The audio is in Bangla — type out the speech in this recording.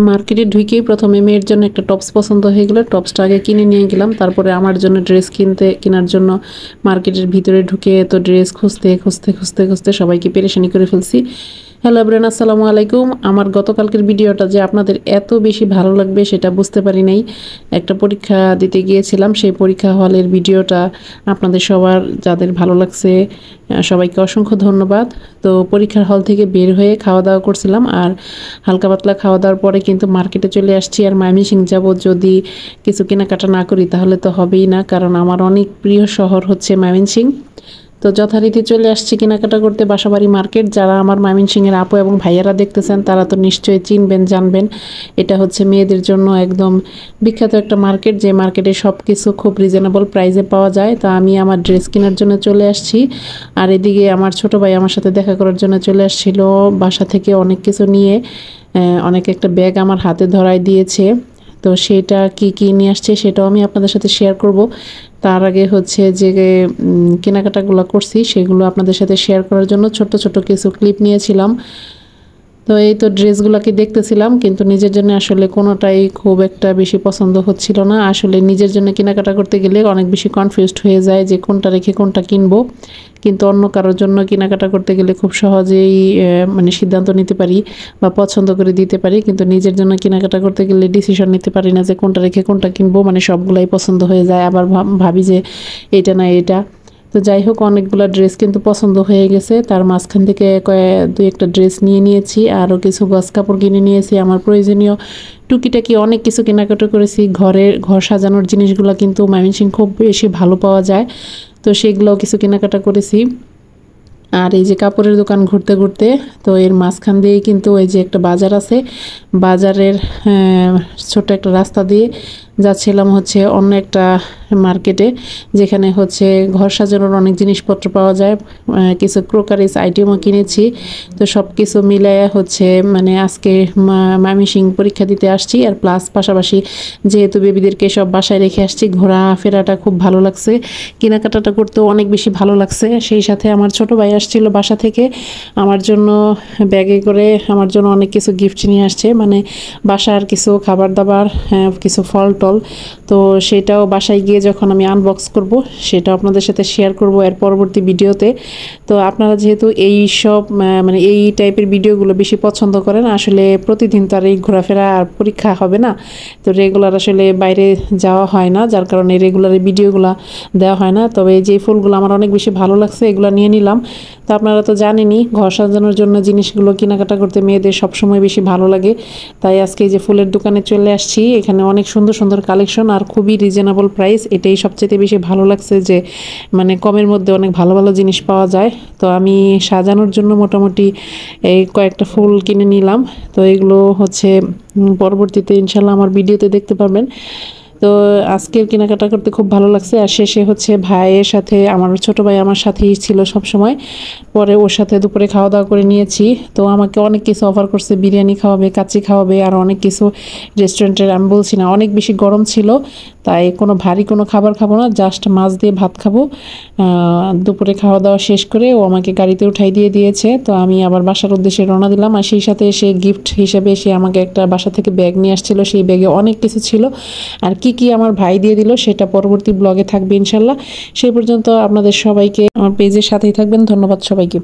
মার্কেটে ঢুকেই প্রথমে মেয়ের জন্য একটা টপস পছন্দ হয়ে গেলো, টপসটা আগে কিনে নিয়ে গেলাম। তারপরে আমার জন্য ড্রেস কেনার জন্য মার্কেটের ভিতরে ঢুকে তো ড্রেস খুঁজতে খুঁজতে খুঁজতে খুঁজতে সবাইকে পেরেশানি করে ফেলছি। হ্যালো এভরিওয়ান, আসসালামু আলাইকুম। আমার গতকালকের ভিডিওটা যে আপনাদের এত বেশি ভালো লাগবে সেটা বুঝতে পারি নাই। একটা পরীক্ষা দিতে গিয়েছিলাম, সেই পরীক্ষা হলের ভিডিওটা আপনাদের সবার যাদের ভালো লাগছে সবাইকে অসংখ্য ধন্যবাদ। তো পরীক্ষার হল থেকে বের হয়ে খাওয়া দাওয়া করছিলাম, আর হালকা পাতলা খাওয়া দাওয়ার পরে কিন্তু মার্কেটে চলে আসছি। আর ময়মনসিংহ যাব, যদি কিছু কেনাকাটা না করি তাহলে তো হবেই না, কারণ আমার অনেক প্রিয় শহর হচ্ছে ময়মনসিংহ। তো যথারীতি চলে আসছি কেনাকাটা করতে বাসাবাড়ি মার্কেট। যারা আমার ময়মনসিংহের আপু এবং ভাইয়ারা দেখতেছেন তারা তো নিশ্চয়ই চিনবেন, জানবেন। এটা হচ্ছে মেয়েদের জন্য একদম বিখ্যাত একটা মার্কেট, যে মার্কেটে সব কিছু খুব রিজনেবল প্রাইসে পাওয়া যায়। তো আমি আমার ড্রেস কেনার জন্য চলে আসছি, আর এদিকে আমার ছোট ভাই আমার সাথে দেখা করার জন্য চলে আসছিল। বাসা থেকে অনেক কিছু নিয়ে অনেক একটা ব্যাগ আমার হাতে ধরায় দিয়েছে। তো সেটা কি কি নিয়ে আসছে সেটাও আমি আপনাদের সাথে শেয়ার করব। তার আগে হচ্ছে যে কেনাকাটাগুলো করছি সেগুলো আপনাদের সাথে শেয়ার করার জন্য ছোট ছোট কিছু ক্লিপ নিয়েছিলাম। তো এই তো ড্রেসগুলোকে দেখতেছিলাম, কিন্তু নিজের জন্য আসলে কোনোটাই খুব একটা বেশি পছন্দ হচ্ছিল না। আসলে নিজের জন্য কেনাকাটা করতে গেলে অনেক বেশি কনফিউজড হয়ে যায় যে কোনটা রেখে কোনটা কিনবো, কিন্তু অন্য কারোর জন্য কেনাকাটা করতে গেলে খুব সহজেই মানে সিদ্ধান্ত নিতে পারি বা পছন্দ করে দিতে পারি। কিন্তু নিজের জন্য কেনাকাটা করতে গেলে ডিসিশন নিতে পারি না যে কোনটা রেখে কোনটা কিনবো, মানে সবগুলাই পছন্দ হয়ে যায়। আবার ভাবি যে এটা না এটা। তো যাই হোক, অনেকগুলো ড্রেস কিন্তু পছন্দ হয়ে গেছে। তার মাঝখান থেকে দুই একটা ড্রেস নিয়ে নিয়েছি, আরও কিছু গস কাপড় কিনে নিয়েছি। আমার প্রয়োজনীয় টুকিটাকি অনেক কিছু কেনাকাটা করেছি। ঘর সাজানোর জিনিসগুলো কিন্তু ময়মনসিংহ খুব বেশি ভালো পাওয়া যায়, তো সেগুলোও কিছু কেনাকাটা করেছি। আর এই যে কাপড়ের দোকান ঘুরতে ঘুরতে, তো এর মাঝখান দিয়েই কিন্তু এই যে একটা বাজার আছে, বাজারের ছোট একটা রাস্তা দিয়ে যাচ্ছিলাম হচ্ছে অন্য একটা মার্কেটে, যেখানে হচ্ছে ঘর সাজানোর অনেক জিনিসপত্র পাওয়া যায়। কিছু ক্রোকারিজ আইটেমও কিনেছি। তো সব কিছু মিলাইয়া হচ্ছে মানে আজকে ময়মনসিংহ পরীক্ষা দিতে আসছি, আর প্লাস পাশাপাশি যেহেতু বেবিদেরকে সব বাসায় রেখে আসছি, ঘোরাফেরাটা খুব ভালো লাগছে, কেনাকাটাটা করতেও অনেক বেশি ভালো লাগছে। সেই সাথে আমার ছোট ভাই আসছিল বাসা থেকে, আমার জন্য ব্যাগে করে আমার জন্য অনেক কিছু গিফট নিয়ে আসছে, মানে বাসার কিছু খাবার দাবার, কিছু ফল টল। তো সেটাও বাসায় গিয়ে যখন আমি আনবক্স করব সেটাও আপনাদের সাথে শেয়ার করব এর পরবর্তী ভিডিওতে। তো আপনারা যেহেতু এই সব মানে এই টাইপের ভিডিওগুলো বেশি পছন্দ করেন, আসলে প্রতিদিন তো আর এই ঘোরাফেরা আর পরীক্ষা হবে না, তো রেগুলার আসলে বাইরে যাওয়া হয় না, যার কারণে রেগুলার এই ভিডিওগুলো দেওয়া হয় না। তবে এই যে ফুলগুলো আমার অনেক বেশি ভালো লাগছে, এগুলো নিয়ে নিলাম। তো আপনারা তো জানেনই, ঘর সাজানোর জন্য জিনিসগুলো কেনাকাটা করতে মেয়েদের সবসময় বেশি ভালো লাগে। তাই আজকে এই যে ফুলের দোকানে চলে আসছি, এখানে অনেক সুন্দর সুন্দর কালেকশন আর খুবই রিজনেবল প্রাইস। এটাই সবচেয়ে বেশি ভালো লাগছে যে মানে কমের মধ্যে অনেক ভালো ভালো জিনিস পাওয়া যায়। তো আমি সাজানোর জন্য মোটামুটি এই কয়েকটা ফুল কিনে নিলাম। তো এগুলো হচ্ছে পরবর্তীতে ইনশাল্লাহ আমার ভিডিওতে দেখতে পারবেন। তো আজকের কেনাকাটা করতে খুব ভালো লাগছে। আর শেষে হচ্ছে ভাইয়ের সাথে, আমার ছোট ভাই আমার সাথেই ছিল সব সময়, পরে ওর সাথে দুপুরে খাওয়া দাওয়া করে নিয়েছি। তো আমাকে অনেক কিছু অফার করছে, বিরিয়ানি খাওয়াবে, কাচ্চি খাওয়াবে, আর অনেক কিছু রেস্টুরেন্টের, আমি বলছি না অনেক বেশি গরম ছিল, তাই কোনো ভারী কোনো খাবার খাবো না, জাস্ট মাছ দিয়ে ভাত খাবো। দুপুরে খাওয়া দাওয়া শেষ করে ও আমাকে গাড়িতে উঠাই দিয়ে দিয়েছে। তো আমি আবার বাসার উদ্দেশ্যে রওনা দিলাম। আর সেই সাথে সে গিফট হিসেবে সে আমাকে একটা বাসা থেকে ব্যাগ নিয়ে আসছিল, সেই ব্যাগে অনেক কিছু ছিল। আর কি কি আমার ভাই দিয়ে দিল সেটা পরবর্তী ব্লগে থাকবে ইনশাল্লাহ। সেই পর্যন্ত আপনাদের সবাইকে আমার পেজের সাথেই থাকবেন। ধন্যবাদ সবাইকে।